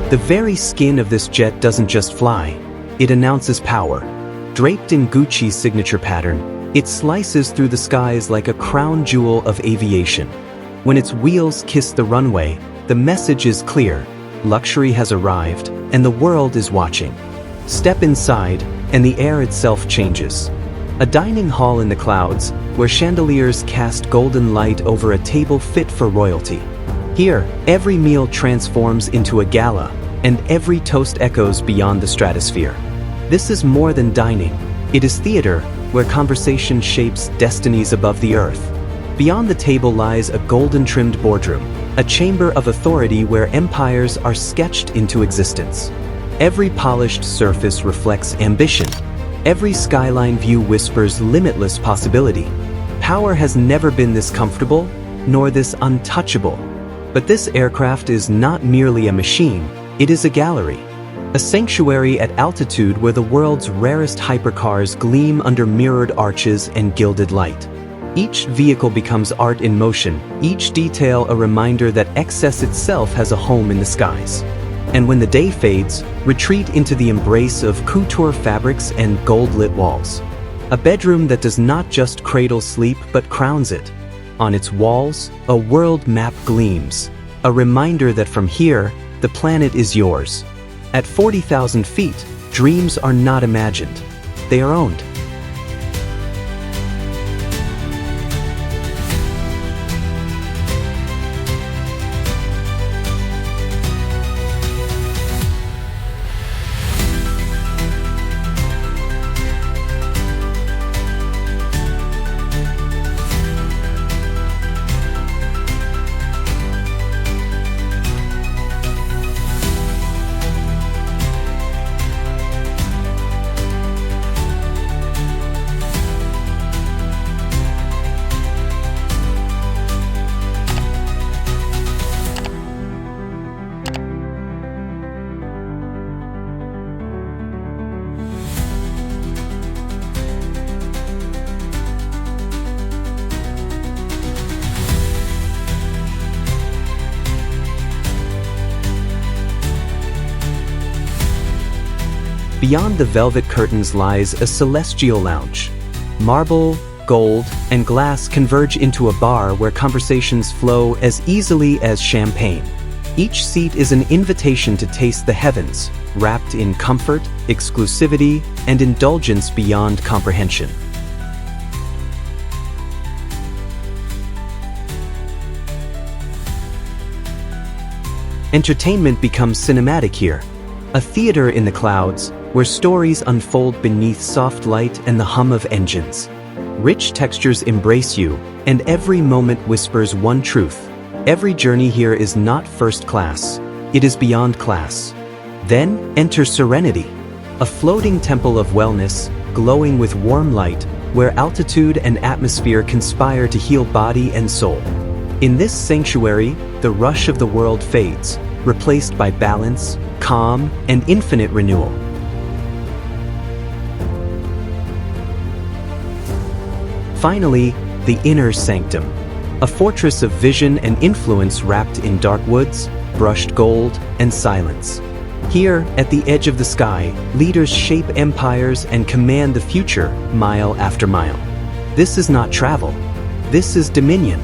The very skin of this jet doesn't just fly, it announces power. Draped in Gucci's signature pattern, it slices through the skies like a crown jewel of aviation. When its wheels kiss the runway, the message is clear: luxury has arrived, and the world is watching. Step inside, and the air itself changes. A dining hall in the clouds, where chandeliers cast golden light over a table fit for royalty. Here, every meal transforms into a gala, and every toast echoes beyond the stratosphere. This is more than dining. It is theater, where conversation shapes destinies above the earth. Beyond the table lies a golden-trimmed boardroom, a chamber of authority where empires are sketched into existence. Every polished surface reflects ambition. Every skyline view whispers limitless possibility. Power has never been this comfortable, nor this untouchable. But this aircraft is not merely a machine, it is a gallery. A sanctuary at altitude where the world's rarest hypercars gleam under mirrored arches and gilded light. Each vehicle becomes art in motion, each detail a reminder that excess itself has a home in the skies. And when the day fades, retreat into the embrace of couture fabrics and gold-lit walls. A bedroom that does not just cradle sleep but crowns it. On its walls, a world map gleams, a reminder that from here, the planet is yours. At 40,000 feet, dreams are not imagined, they are owned. Beyond the velvet curtains lies a celestial lounge. Marble, gold, and glass converge into a bar where conversations flow as easily as champagne. Each seat is an invitation to taste the heavens, wrapped in comfort, exclusivity, and indulgence beyond comprehension. Entertainment becomes cinematic here, a theater in the clouds, where stories unfold beneath soft light and the hum of engines. Rich textures embrace you, and every moment whispers one truth: every journey here is not first class, it is beyond class. Then enter Serenity, a floating temple of wellness, glowing with warm light, where altitude and atmosphere conspire to heal body and soul. In this sanctuary, the rush of the world fades, replaced by balance, calm, and infinite renewal. Finally, the inner sanctum, a fortress of vision and influence wrapped in dark woods, brushed gold, and silence. Here, at the edge of the sky, leaders shape empires and command the future mile after mile. This is not travel. This is dominion.